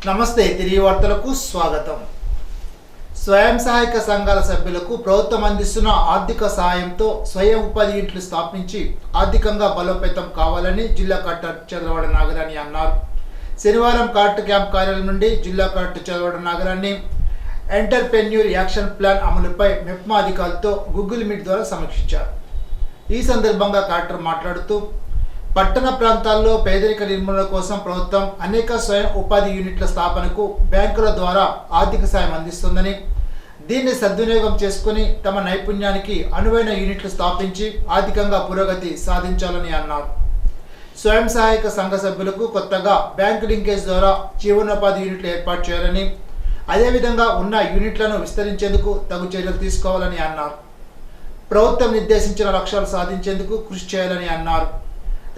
నమస్తే తిరిగి వార్తలకు స్వాగతం. స్వయం సహాయక సంఘాల సభ్యులకు ప్రభుత్వం అందిస్తున్న ఆర్థిక సహాయంతో స్వయం ఉపాధి యూనిట్లు స్థాపించి ఆర్థికంగా బలోపేతం కావాలని జిల్లా కలెక్టర్ చంద్రవాడ నాగరాణి అన్నారు. శనివారం కలెక్టర్ క్యాంప్ కార్యాలయం నుండి జిల్లా collector Chandravada Nagarani entrepreneur action plan అమలుపై మెప్మా అధికారులతో గూగుల్ మీట్ ద్వారా సమీక్షించారు. ఈ సందర్భంగా కలెక్టర్ మాట్లాడుతూ పట్టణ ప్రాంతాల్లో పేదరిక నిర్మూలన కోసం ప్రభుత్వం అనేక స్వయం ఉపాధి యూనిట్ల స్థాపనకు బ్యాంకుల ద్వారా ఆర్థిక సాయం అందిస్తుందని, దీన్ని సద్వినియోగం చేసుకుని తమ నైపుణ్యానికి అనువైన యూనిట్లు స్థాపించి ఆర్థికంగా పురోగతి సాధించాలని అన్నారు. స్వయం సహాయక సంఘ సభ్యులకు కొత్తగా బ్యాంకు లింకేజ్ ద్వారా జీవనోపాధి యూనిట్లు ఏర్పాటు చేయాలని, అదేవిధంగా ఉన్న యూనిట్లను విస్తరించేందుకు తగు చర్యలు తీసుకోవాలని అన్నారు. ప్రభుత్వం నిర్దేశించిన లక్ష్యాలు సాధించేందుకు కృషి చేయాలని అన్నారు.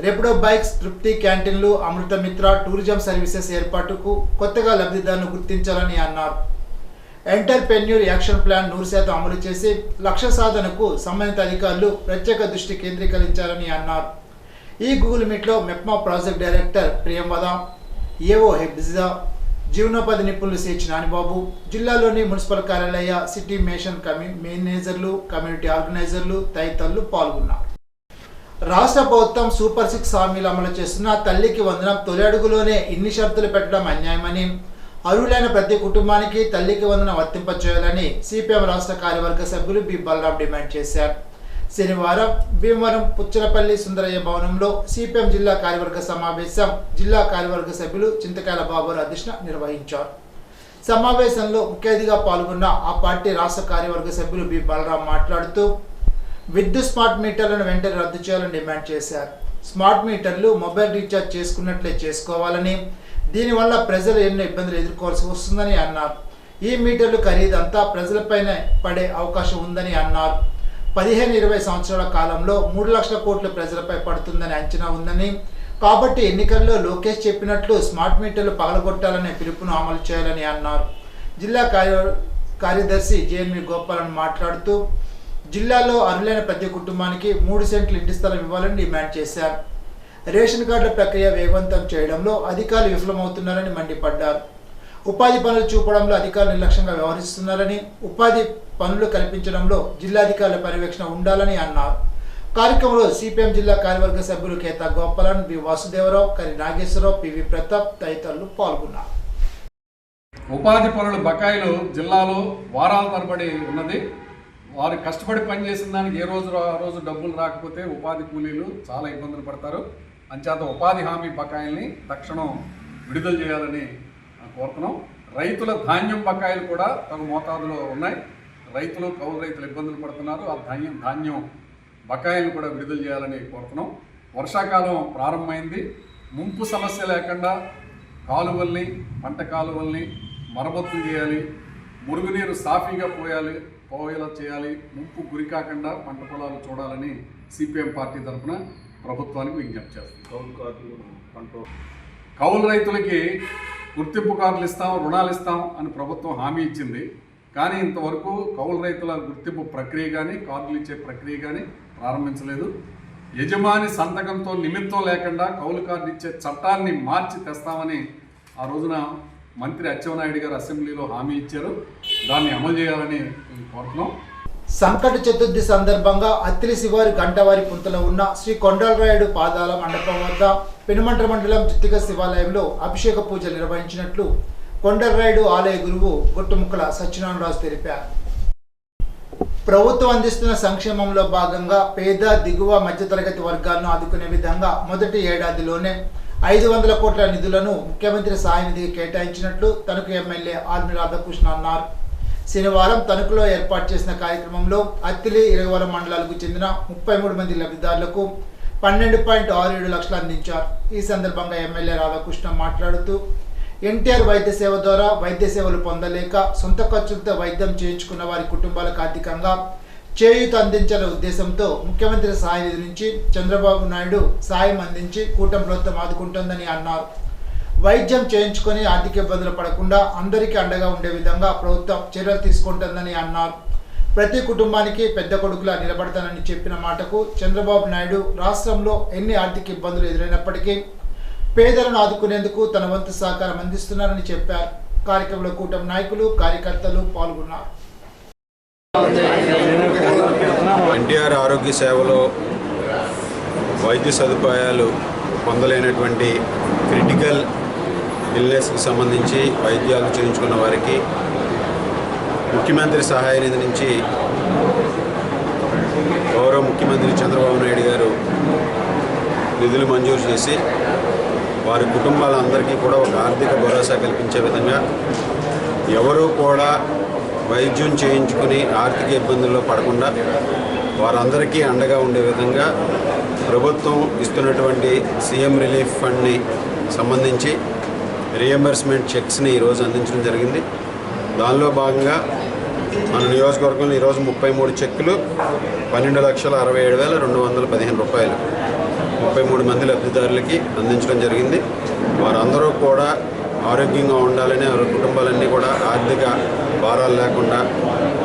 రెపిడో బైక్స్, తృప్తి క్యాంటీన్లు, అమృత మిత్ర టూరిజం సర్వీసెస్ ఏర్పాటుకు కొత్తగా లబ్ధిదారులను గుర్తించాలని అన్నారు. ఎంటర్‌ప్రెన్యూర్ యాక్షన్ ప్లాన్ 100% అమలు చేసి లక్ష్య సాధనకు సంబంధిత అధికారులు ప్రత్యేక దృష్టి కేంద్రీకరించాలని అన్నారు. ఈ గూగుల్ మీట్లో MEPMA project director Priyamvada, AO హెబ్జిజా, జీవనోపాధి నిపుణులు సిహెచ్ నానిబాబు, జిల్లాలోని మున్సిపల్ కార్యాలయ, సిటీ మేషన్ మేనేజర్లు, కమ్యూనిటీ ఆర్గనైజర్లు తదితరులు పాల్గొన్నారు. రాష్ట్ర ప్రభుత్వం సూపర్ 6 హామీలు అమలు చేస్తున్న తల్లికి వందనం తొలి అడుగులోనే ఇన్ని షరతులు పెట్టడం అన్యాయమని, అర్హులైన ప్రతి కుటుంబానికి తల్లికి వందనం వర్తింపచేయాలని సిపిఎం రాష్ట్ర కార్యవర్గ సభ్యులు బి బలరాం డిమాండ్ చేశారు. శనివారం భీమవరం పుచ్చలపల్లి సుందరయ్య భవనంలో సిపిఎం జిల్లా కార్యవర్గ సమావేశం జిల్లా కార్యవర్గ సభ్యులు చింతకాయల బాబురావు అధ్యక్షతన నిర్వహించారు. సమావేశంలో ముఖ్య అతిథిగా పాల్గొన్న ఆ పార్టీ రాష్ట్ర కార్యవర్గ సభ్యులు బి బలరాం మాట్లాడుతూ విద్యుత్ స్మార్ట్ మీటర్లను వెంటనే రద్దు చేయాలని డిమాండ్ చేశారు. స్మార్ట్ మీటర్లు మొబైల్ రీఛార్జ్ చేసుకున్నట్లే చేసుకోవాలని, దీనివల్ల ప్రజలు ఎన్నో ఇబ్బందులు ఎదుర్కోవాల్సి వస్తుందని అన్నారు. ఈ మీటర్లు ఖరీదంతా ప్రజలపైనే పడే అవకాశం ఉందని అన్నారు. 15-20 సంవత్సరాల కాలంలో 3 లక్షల కోట్లు ప్రజలపై పడుతుందని అంచనా ఉందని, కాబట్టి ఎన్నికల్లో లోకేష్ చెప్పినట్లు స్మార్ట్ మీటర్లు పగలగొట్టాలనే పిలుపును అమలు చేయాలని అన్నారు. జిల్లా కార్యదర్శి జేఎన్వి గోపాలన్ మాట్లాడుతూ జిల్లాలో అర్హులైన ప్రతి కుటుంబానికి 3 సెంట్లు ఇంటి స్థలం ఇవ్వాలని డిమాండ్ చేశారు. రేషన్ కార్డుల ప్రక్రియ వేగవంతం చేయడంలో అధికారులు విఫలమవుతున్నారని మండిపడ్డారు. ఉపాధి పనులు చూపడంలో అధికారులు నిర్లక్ష్యంగా వ్యవహరిస్తున్నారని, ఉపాధి పనులు కల్పించడంలో జిల్లాధికారుల పర్యవేక్షణ ఉండాలని అన్నారు. కార్యక్రమంలో సిపిఎం జిల్లా కార్యవర్గ సభ్యులు కేతా గోపాలన్, బి వాసుదేవరావు, కరి నాగేశ్వరరావు, పివి ప్రతాప్ తదితరులు పాల్గొన్నారు. ఉపాధి పనుల బకాయిలు జిల్లాలో వారాల తరబడి ఉన్నది. వారు కష్టపడి పనిచేసిన దానికి ఏ రోజు ఆ రోజు డబ్బులు రాకపోతే ఉపాధి కూలీలు చాలా ఇబ్బందులు పడతారు. అంచేత ఉపాధి హామీ బకాయిల్ని తక్షణం విడుదల చేయాలని కోరుతున్నాం. రైతుల ధాన్యం బకాయిలు కూడా తగు మోతాదులో ఉన్నాయి. కౌలు రైతులు ఇబ్బందులు పడుతున్నారు. ఆ ధాన్యం బకాయిలు కూడా విడుదల చేయాలని కోరుతున్నాం. వర్షాకాలం ప్రారంభమైంది. ముంపు సమస్య లేకుండా కాలువల్ని, పంట కాలువల్ని మరమ్మతులు చేయాలి. మురుగునీరు సాఫీగా పోయేలా చేయాలి. ముంపు గురి కాకుండా పంట పొలాలు చూడాలని సిపిఎం పార్టీ తరఫున ప్రభుత్వానికి విజ్ఞప్తి చేస్తాం. కౌలు రైతులకి గుర్తింపు కార్డులు ఇస్తాం, రుణాలు ఇస్తాం అని ప్రభుత్వం హామీ ఇచ్చింది. కానీ ఇంతవరకు కౌలు రైతుల గుర్తింపు ప్రక్రియ కానీ, కార్డులు ఇచ్చే ప్రక్రియ కానీ ప్రారంభించలేదు. యజమాని సంతకంతో నిమిత్తం లేకుండా కౌలు కార్డు ఇచ్చే చట్టాన్ని మార్చి తెస్తామని ఆ రోజున మంత్రి అచ్చెన్నాయుడు గారు అసెంబ్లీలో హామీ ఇచ్చారు. దాన్ని అమలు చేయాలని కోరుతున్నాం. సంకట చతుర్థి సందర్భంగా అత్తిలి శివారి గంటవారి పుంతలో ఉన్న శ్రీ కొండలరాయుడు పాదాల మండపం వద్ద పెనుమంట్ర మండలం జిత్తిక శివాలయంలో అభిషేక పూజలు నిర్వహించినట్లు కొండలరాయుడు ఆలయ గురువు గొట్టుముక్కల సత్యనారాయణరాజు తెలిపారు. ప్రభుత్వం అందిస్తున్న సంక్షేమంలో భాగంగా పేద, దిగువ, మధ్యతరగతి వర్గాలను ఆదుకునే విధంగా మొదటి ఏడాదిలోనే 500 కోట్ల నిధులను ముఖ్యమంత్రి సహాయ నిధికి కేటాయించినట్లు తణుకు ఎమ్మెల్యే ఆర్మి రాధాకృష్ణ అన్నారు. శనివారం తణుకులో ఏర్పాటు చేసిన కార్యక్రమంలో అత్తిలి, ఇరగవరం మండలాలకు చెందిన 33 మంది లబ్ధిదారులకు 12.67 లక్షలు అందించారు. ఈ సందర్భంగా ఎమ్మెల్యే రాధాకృష్ణ మాట్లాడుతూ ఎన్టీఆర్ వైద్య సేవ ద్వారా వైద్య సేవలు పొందలేక సొంత ఖర్చులతో వైద్యం చేయించుకున్న వారి కుటుంబాలకు ఆర్థికంగా చేయూత అందించాలనే ఉద్దేశంతో ముఖ్యమంత్రి సహాయ నిధి నుంచి చంద్రబాబు నాయుడు సాయం అందించి కూటమి ప్రభుత్వం ఆదుకుంటుందని అన్నారు. వైద్యం చేయించుకొని ఆర్థిక ఇబ్బందులు పడకుండా అందరికీ అండగా ఉండే విధంగా ప్రభుత్వం చర్యలు తీసుకుంటుందని అన్నారు. ప్రతి కుటుంబానికి పెద్ద కొడుకులా నిలబడతానని చెప్పిన మాటకు చంద్రబాబు నాయుడు రాష్ట్రంలో ఎన్ని ఆర్థిక ఇబ్బందులు ఎదురైనప్పటికీ పేదలను ఆదుకునేందుకు తన వంతు సహకారం అందిస్తున్నారని చెప్పారు. కార్యక్రమంలో కూటమి నాయకులు, కార్యకర్తలు పాల్గొన్నారు. ఎన్టీఆర్ ఆరోగ్య సేవలో వైద్య సదుపాయాలు పొందలేనటువంటి క్రిటికల్ ఇల్నెస్కి సంబంధించి వైద్యాలు చేయించుకున్న వారికి ముఖ్యమంత్రి సహాయ నిధి నుంచి గౌరవ ముఖ్యమంత్రి చంద్రబాబు నాయుడు గారు నిధులు మంజూరు చేసి వారి కుటుంబాలందరికీ కూడా ఒక ఆర్థిక భరోసా కల్పించే విధంగా ఎవరూ కూడా వైద్యం చేయించుకుని ఆర్థిక ఇబ్బందుల్లో పడకుండా వారందరికీ అండగా ఉండే విధంగా ప్రభుత్వం ఇస్తున్నటువంటి సీఎం రిలీఫ్ ఫండ్ని సంబంధించి రీఎంబర్స్మెంట్ చెక్స్ని ఈరోజు అందించడం జరిగింది. దానిలో భాగంగా మన నియోజకవర్గంలో ఈరోజు 33 చెక్కులు 12,67,215 రూపాయలు 33 మంది లబ్ధిదారులకి అందించడం జరిగింది. వారందరూ కూడా ఆరోగ్యంగా ఉండాలని, వారి కుటుంబాలన్నీ కూడా ఆర్థిక భారాలు లేకుండా,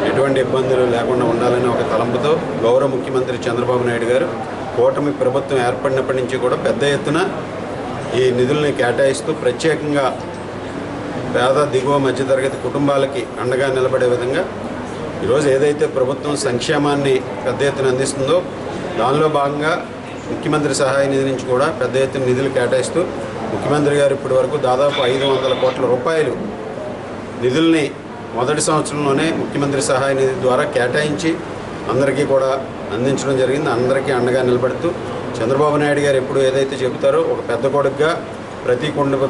ఎటువంటి ఇబ్బందులు లేకుండా ఉండాలని ఒక తలంపుతో గౌరవ ముఖ్యమంత్రి చంద్రబాబు నాయుడు గారు కూటమి ప్రభుత్వం ఏర్పడినప్పటి నుంచి కూడా పెద్ద ఎత్తున ఈ నిధుల్ని కేటాయిస్తూ ప్రత్యేకంగా పేద దిగువ మధ్యతరగతి కుటుంబాలకి అండగా నిలబడే విధంగా ఈరోజు ఏదైతే ప్రభుత్వం సంక్షేమాన్ని పెద్ద ఎత్తున అందిస్తుందో దానిలో భాగంగా ముఖ్యమంత్రి సహాయ నిధి నుంచి కూడా పెద్ద ఎత్తున నిధులు కేటాయిస్తూ ముఖ్యమంత్రి గారు ఇప్పటి వరకు దాదాపు 500 కోట్ల రూపాయలు నిధుల్ని మొదటి సంవత్సరంలోనే ముఖ్యమంత్రి సహాయ నిధి ద్వారా కేటాయించి అందరికీ కూడా అందించడం జరిగింది. అందరికీ అండగా నిలబడుతూ చంద్రబాబు నాయుడు గారు ఎప్పుడు ఏదైతే చెబుతారో ఒక పెద్ద కొడుకుగా ప్రతి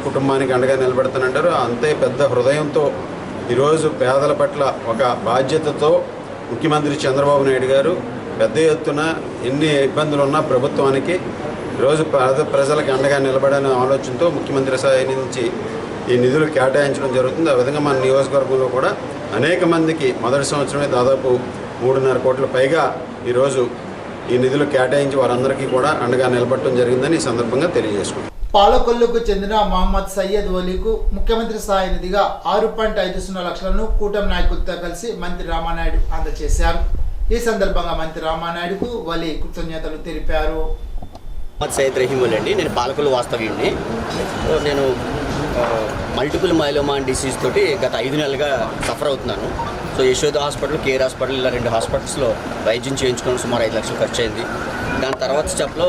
కుటుంబానికి అండగా నిలబెడతానంటారు. అంతే పెద్ద హృదయంతో ఈరోజు పేదల పట్ల ఒక బాధ్యతతో ముఖ్యమంత్రి చంద్రబాబు నాయుడు గారు పెద్ద ఎత్తున ఎన్ని ఇబ్బందులు ఉన్నా ప్రభుత్వానికి ఈరోజు ప్రజలకు అండగా నిలబడనే ఆలోచనతో ముఖ్యమంత్రి సహాయ నుంచి ఈ నిధులు కేటాయించడం జరుగుతుంది. ఆ విధంగా మన నియోజకవర్గంలో కూడా అనేక మందికి మొదటి సంవత్సరమే దాదాపు 3.5 కోట్ల పైగా ఈరోజు ఈ నిధులు కేటాయించి వారందరికీ కూడా అండగా నిలబడటం జరిగిందని ఈ సందర్భంగా తెలియజేసుకుంటాం. పాలకొల్లుకు చెందిన మహమ్మద్ సయ్యద్ వలీకు ముఖ్యమంత్రి సహాయ నిధిగా 6.50 లక్షలను కూటమి నాయకులతో కలిసి మంత్రి రామానాయుడు అందజేశారు. ఈ సందర్భంగా మంత్రి రామానాయుడుకు వలీ కృతజ్ఞతలు తెలిపారు. మహమ్మద్ సయ్యద్ రహీం వలి అండి. నేను పాలకొల్లు వాస్తవ్యుడిని. నేను మల్టిపుల్ మైలోమా డిసీజ్ తోటి గత 5 నెలలుగా సఫర్ అవుతున్నాను. So Yashoda hospital, care hospital, ఇలా 2 హాస్పిటల్స్లో వైద్యం చేయించుకోవడం సుమారు 5 లక్షలు ఖర్చు అయింది. దాని తర్వాత స్టెప్లో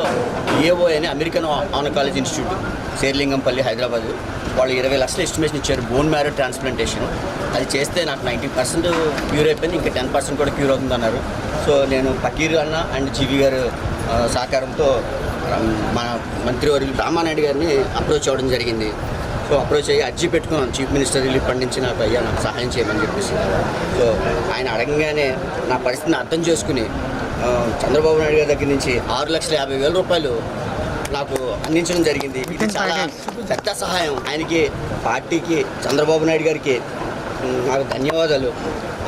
ఏఓ అని అమెరికన్ ఆనకాలజీ ఇన్స్టిట్యూట్ శేర్లింగంపల్లి హైదరాబాద్ వాళ్ళు 20 లక్షల ఎస్టిమేషన్ ఇచ్చారు బోన్ మ్యారో ట్రాన్స్ప్లాంటేషన్. అది చేస్తే నాకు 90% క్యూర్ అయిపోయింది, ఇంకా 10% కూడా క్యూర్ అవుతుందన్నారు. సో నేను ఫకీర్ అన్న అండ్ జీవి గారు సహకారంతో మన మంత్రివర్యులు రామానాయుడు గారిని అప్రోచ్ అవ్వడం జరిగింది. సో అప్రోచ్ అయ్యి అర్జీ పెట్టుకున్నాను చీఫ్ మినిస్టర్ రిలీఫ్ ఫండ్ నుంచి నాకు అయ్యా నాకు సహాయం చేయమని చెప్పేసి. సో ఆయన అడగంగానే నా పరిస్థితిని అర్థం చేసుకుని చంద్రబాబు నాయుడు గారి దగ్గర నుంచి 6,50,000 రూపాయలు నాకు అందించడం జరిగింది. ఇది చాలా పెద్ద సహాయం. ఆయనకి, పార్టీకి, చంద్రబాబు నాయుడు గారికి నాకు ధన్యవాదాలు.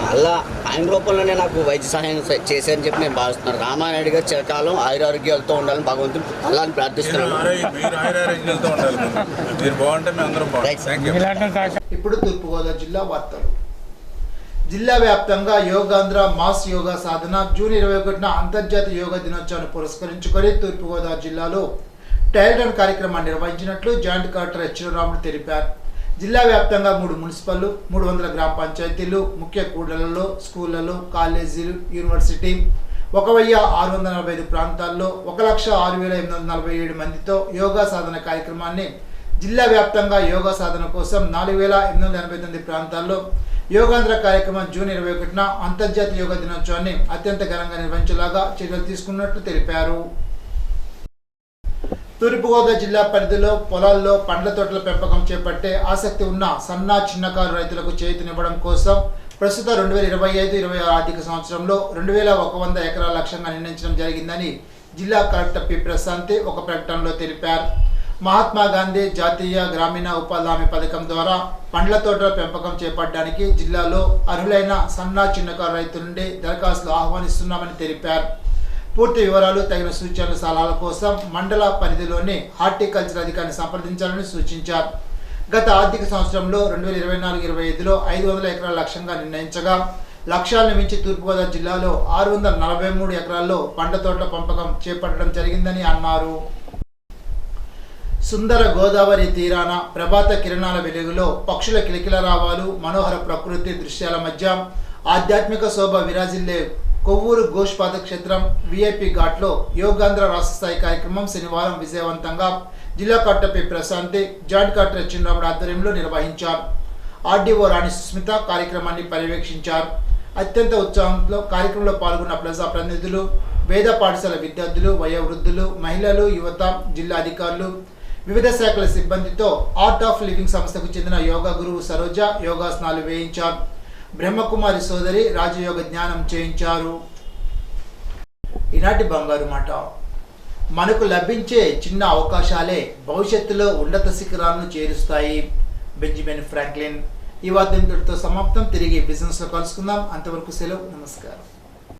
అలా ఆయన రూపంలోనే నాకు వైద్య సహాయం చేశారని చెప్పి నేను భావిస్తున్నాను. రామానాయుడు గారు చిరకాలం ఆయురారోగ్యాలతో ఉండాలని భగవంతుడు అలాని ప్రార్థిస్తున్నాను. ఇప్పుడు తూర్పుగోదావరి జిల్లా వార్తలు. జిల్లా వ్యాప్తంగా యోగాంధ్ర మాస్ యోగా సాధన జూన్ 21న అంతర్జాతీయ యోగా దినోత్సవాన్ని పురస్కరించుకొని తూర్పుగోదావరి జిల్లాలో ట్రయల్ రన్ కార్యక్రమాన్ని నిర్వహించినట్లు జాయింట్ కలెక్టర్ హెచ్ రాముడు తెలిపారు. జిల్లా వ్యాప్తంగా 3 మున్సిపల్లు, 300 గ్రామ పంచాయతీలు, ముఖ్య కూడళ్లలో, స్కూళ్లలో, కాలేజీలు, యూనివర్సిటీ, 1645 ప్రాంతాల్లో 1,06,847 మందితో యోగా సాధన కార్యక్రమాన్ని జిల్లా వ్యాప్తంగా యోగా సాధన కోసం 4,889 ప్రాంతాల్లో యోగాంధ్ర కార్యక్రమం జూన్ 21న అంతర్జాతీయ యోగా దినోత్సవాన్ని అత్యంత ఘనంగా నిర్వహించేలాగా చర్యలు తీసుకున్నట్లు తెలిపారు. తూర్పుగోదావరి జిల్లా పరిధిలో పొలాల్లో పండ్ల తోటల పెంపకం చేపట్టే ఆసక్తి ఉన్న సన్న చిన్నకారు రైతులకు చేయూతనివ్వడం కోసం ప్రస్తుత 2025-26 ఆర్థిక సంవత్సరంలో 2,100 ఎకరాల లక్ష్యంగా నిర్ణయించడం జరిగిందని జిల్లా కలెక్టర్ పి ప్రశాంతి ఒక ప్రకటనలో తెలిపారు. మహాత్మా గాంధీ జాతీయ గ్రామీణ ఉపాధి హామీ పథకం ద్వారా పండ్ల తోటల పెంపకం చేపట్టడానికి జిల్లాలో అర్హులైన సన్న చిన్నకారు రైతుల నుండి దరఖాస్తులు ఆహ్వానిస్తున్నామని తెలిపారు. పూర్తి వివరాలు, తగిన సూచనలు, సలహాల కోసం మండల పరిధిలోని హార్టికల్చర్ అధికారిని సంప్రదించాలని సూచించారు. గత ఆర్థిక సంవత్సరంలో 2024-25లో 500 ఎకరాల లక్ష్యంగా నిర్ణయించగా లక్ష్యాలను మించి తూర్పుగోదావరి జిల్లాలో 643 ఎకరాల్లో పండ్ల తోటల పెంపకం చేపట్టడం జరిగిందని అన్నారు. సుందర గోదావరి తీరాన ప్రభాత కిరణాల వెలుగులో పక్షుల కిలకిలరావాలు, మనోహర ప్రకృతి దృశ్యాల మధ్య ఆధ్యాత్మిక శోభ విరాజిల్లే కొవ్వూరు గోష్పాద క్షేత్రం విఐపి ఘాట్లో యోగాంధ్ర రాష్ట్ర స్థాయి కార్యక్రమం శనివారం విజయవంతంగా జిల్లా collector Prashanti, joint collector Chinnaramudu ఆధ్వర్యంలో నిర్వహించారు. ఆర్డీఓ రాణి సుస్మిత కార్యక్రమాన్ని పర్యవేక్షించారు. అత్యంత ఉత్సాహంలో కార్యక్రమంలో పాల్గొన్న ప్రజాప్రతినిధులు, వేద పాఠశాల విద్యార్థులు, వయోవృద్ధులు, మహిళలు, యువత, జిల్లా అధికారులు, వివిధ శాఖల సిబ్బందితో ఆర్ట్ ఆఫ్ లివింగ్ సంస్థకు చెందిన యోగా గురువు సరోజ యోగాసనాలు వేయించారు. బ్రహ్మకుమారి సోదరి రాజయోగ జ్ఞానం చేయించారు. ఈనాటి బంగారు మాట. మనకు లభించే చిన్న అవకాశాలే భవిష్యత్తులో ఉన్నత శిఖరాలను చేరుస్తాయి. Benjamin Franklin. ఈ వార్తతో సమాప్తం. తిరిగి బిజినెస్లో కలుసుకుందాం. అంతవరకు సెలవు. నమస్కారం.